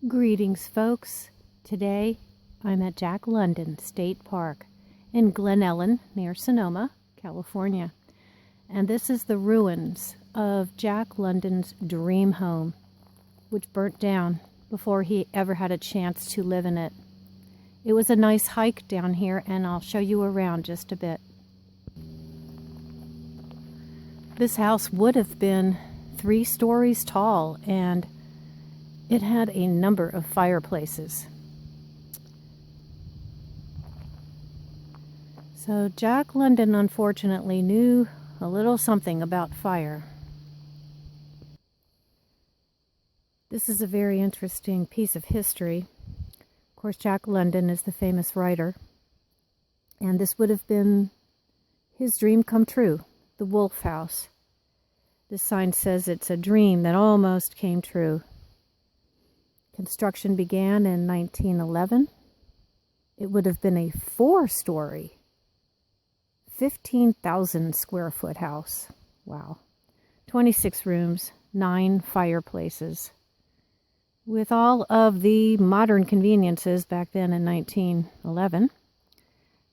Greetings, folks. Today I'm at Jack London State Park in Glen Ellen near Sonoma, California. And this is the ruins of Jack London's dream home, which burnt down before he ever had a chance to live in it. It was a nice hike down here, and I'll show you around just a bit. This house would have been 3 stories tall, and it had a number of fireplaces. So Jack London unfortunately knew a little something about fire. This is a very interesting piece of history. Of course, Jack London is the famous writer, and this would have been his dream come true, the Wolf House. This sign says it's a dream that almost came true. Construction began in 1911. It would have been a 4-story, 15,000 square foot house. Wow. 26 rooms, 9 fireplaces. With all of the modern conveniences back then in 1911.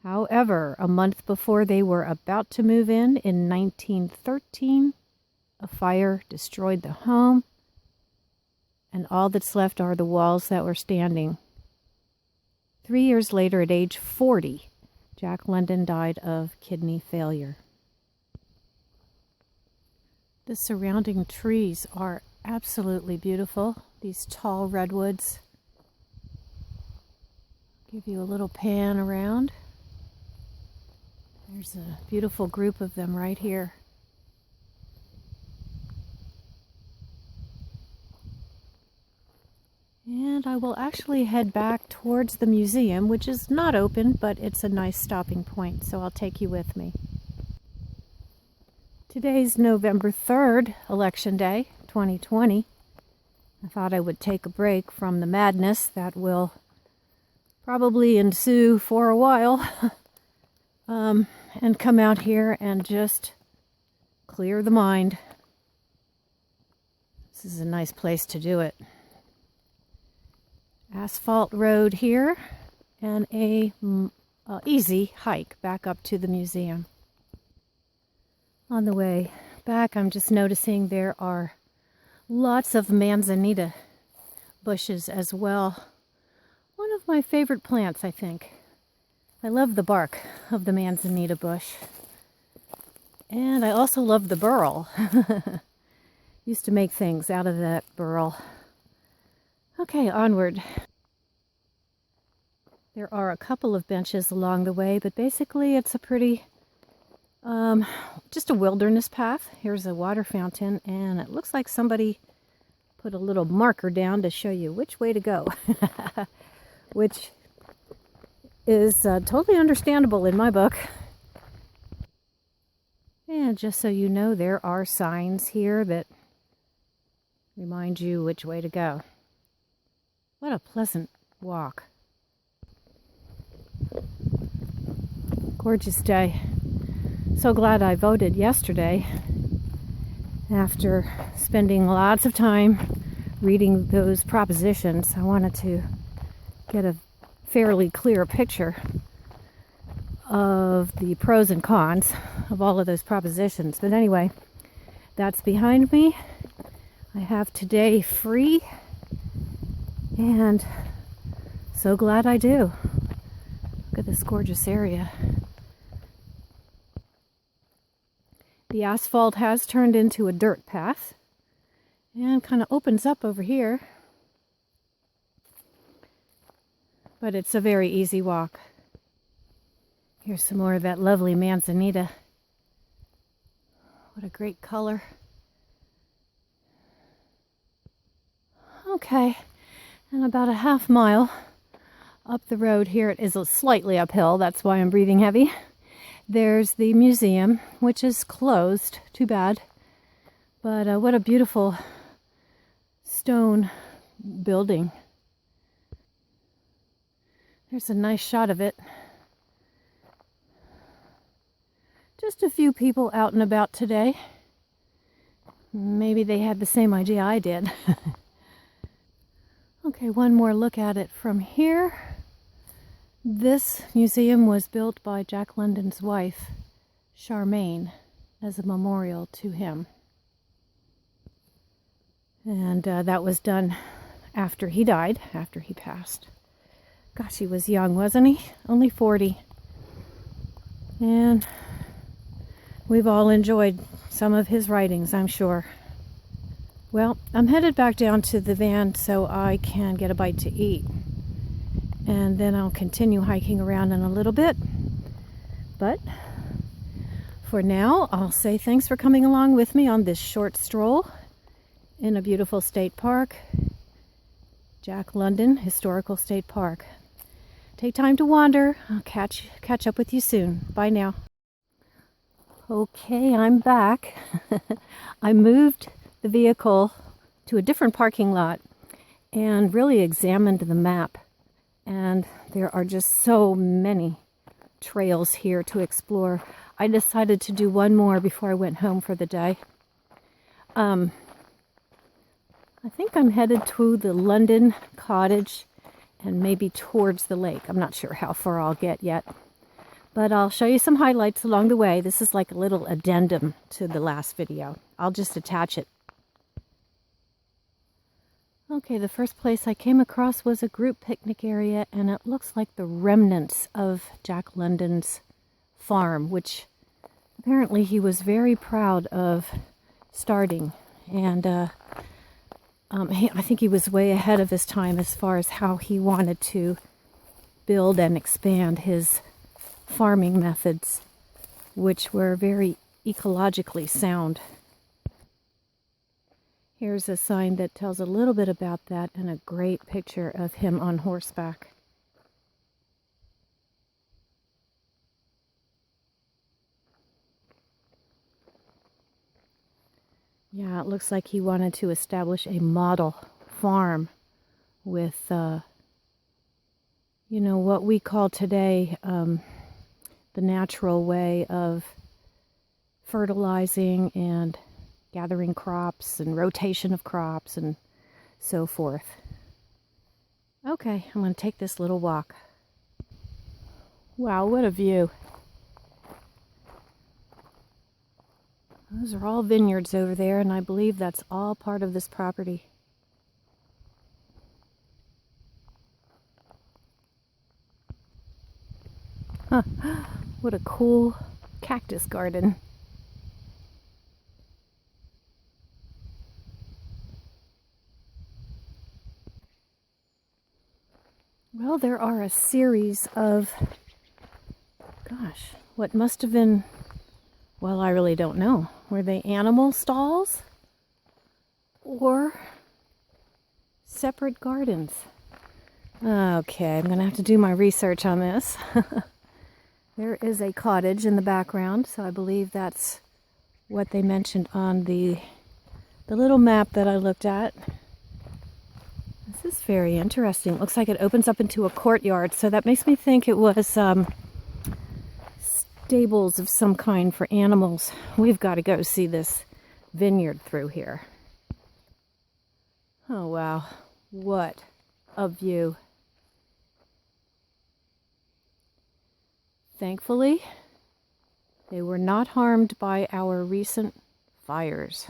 However, a month before they were about to move in 1913, a fire destroyed the home, and all that's left are the walls that were standing. 3 years later, at age 40, Jack London died of kidney failure. The surrounding trees are absolutely beautiful. These tall redwoods. Give you a little pan around. There's a beautiful group of them right here. And I will actually head back towards the museum, which is not open, but it's a nice stopping point, so I'll take you with me. Today's November 3rd, Election Day, 2020. I thought I would take a break from the madness that will probably ensue for a while, and come out here and just clear the mind. This is a nice place to do it. Asphalt road here, and a easy hike back up to the museum. On the way back, I'm just noticing there are lots of manzanita bushes as well. One of my favorite plants, I think. I love the bark of the manzanita bush. And I also love the burl. Used to make things out of that burl. Okay, onward. There are a couple of benches along the way, but basically it's a pretty, just a wilderness path. Here's a water fountain, and it looks like somebody put a little marker down to show you which way to go, which is totally understandable in my book. And just so you know, there are signs here that remind you which way to go. What a pleasant walk. Gorgeous day. So glad I voted yesterday after spending lots of time reading those propositions. I wanted to get a fairly clear picture of the pros and cons of all of those propositions. But anyway, that's behind me. I have today free, and so glad I do. Look at this gorgeous area. The asphalt has turned into a dirt path and kind of opens up over here. But it's a very easy walk. Here's some more of that lovely manzanita. What a great color. Okay, and about a half mile up the road here, it is slightly uphill, that's why I'm breathing heavy. There's the museum, which is closed, too bad. But what a beautiful stone building. There's a nice shot of it. Just a few people out and about today. Maybe they had the same idea I did. Okay, one more look at it from here. This museum was built by Jack London's wife, Charmaine, as a memorial to him. And that was done after he died, after he passed. Gosh, he was young, wasn't he? Only 40. And we've all enjoyed some of his writings, I'm sure. Well, I'm headed back down to the van so I can get a bite to eat. And then I'll continue hiking around in a little bit. But for now, I'll say thanks for coming along with me on this short stroll in a beautiful state park, Jack London Historical State Park. Take time to wander. I'll catch up with you soon. Bye now. Okay, I'm back. I moved the vehicle to a different parking lot and really examined the map. And there are just so many trails here to explore. I decided to do one more before I went home for the day. I think I'm headed to the London Cottage and maybe towards the lake. I'm not sure how far I'll get yet. But I'll show you some highlights along the way. This is like a little addendum to the last video. I'll just attach it. Okay, the first place I came across was a group picnic area, and it looks like the remnants of Jack London's farm, which apparently he was very proud of starting. And I think he was way ahead of his time as far as how he wanted to build and expand his farming methods, which were very ecologically sound. Here's a sign that tells a little bit about that and a great picture of him on horseback. Yeah, it looks like he wanted to establish a model farm with, you know, what we call today the natural way of fertilizing and gathering crops and rotation of crops and so forth. Okay, I'm going to take this little walk. Wow, what a view. Those are all vineyards over there, and I believe that's all part of this property. Huh, what a cool cactus garden. Well, there are a series of, gosh, what must have been, well, I really don't know. Were they animal stalls or separate gardens? Okay, I'm going to have to do my research on this. There is a cottage in the background, so I believe that's what they mentioned on the little map that I looked at. This is very interesting. It looks like it opens up into a courtyard, so that makes me think it was stables of some kind for animals. We've got to go see this vineyard through here. Oh wow, what a view. Thankfully, they were not harmed by our recent fires.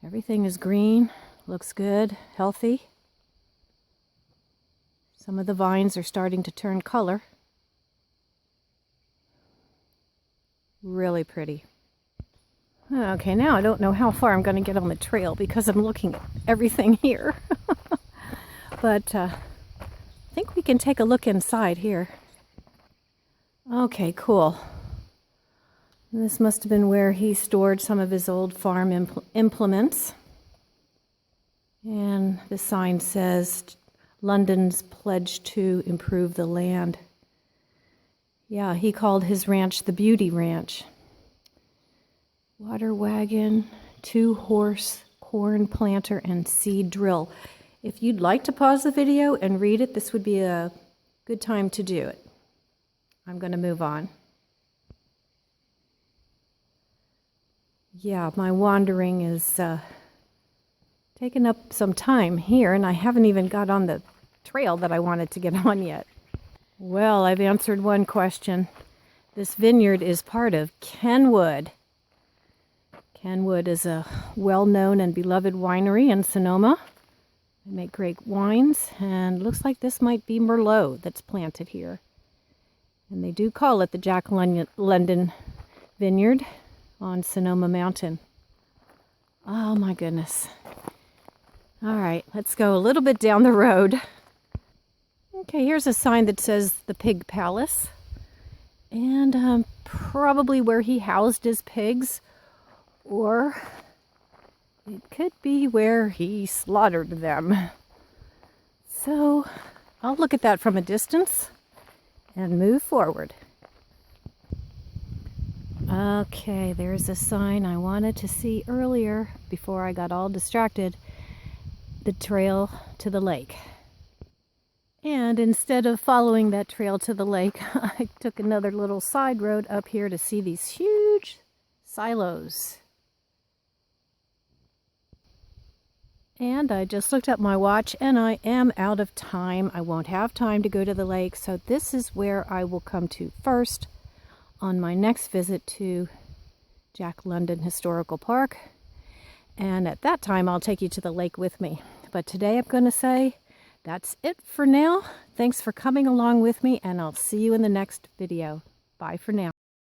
Everything is green, looks good, healthy. Some of the vines are starting to turn color. Really pretty. Okay, now I don't know how far I'm going to get on the trail because I'm looking at everything here. But I think we can take a look inside here. Okay, cool. This must have been where he stored some of his old farm implements. And the sign says, London's pledge to improve the land. Yeah, he called his ranch the Beauty Ranch. Water wagon, 2-horse corn planter, and seed drill. If you'd like to pause the video and read it, this would be a good time to do it. I'm going to move on. Yeah, my wandering is taken up some time here, and I haven't even got on the trail that I wanted to get on yet. Well, I've answered one question. This vineyard is part of Kenwood. Kenwood is a well-known and beloved winery in Sonoma. They make great wines, and looks like this might be Merlot that's planted here. And they do call it the Jack London Vineyard on Sonoma Mountain. Oh my goodness. All right, let's go a little bit down the road. Okay, here's a sign that says the Pig Palace. And probably where he housed his pigs, or it could be where he slaughtered them. So I'll look at that from a distance and move forward. Okay, there's a sign I wanted to see earlier before I got all distracted. The trail to the lake. And instead of following that trail to the lake, I took another little side road up here to see these huge silos. And I just looked at my watch and I am out of time. I won't have time to go to the lake, so this is where I will come to first on my next visit to Jack London Historical Park. And at that time, I'll take you to the lake with me. But today I'm going to say that's it for now. Thanks for coming along with me, and I'll see you in the next video. Bye for now.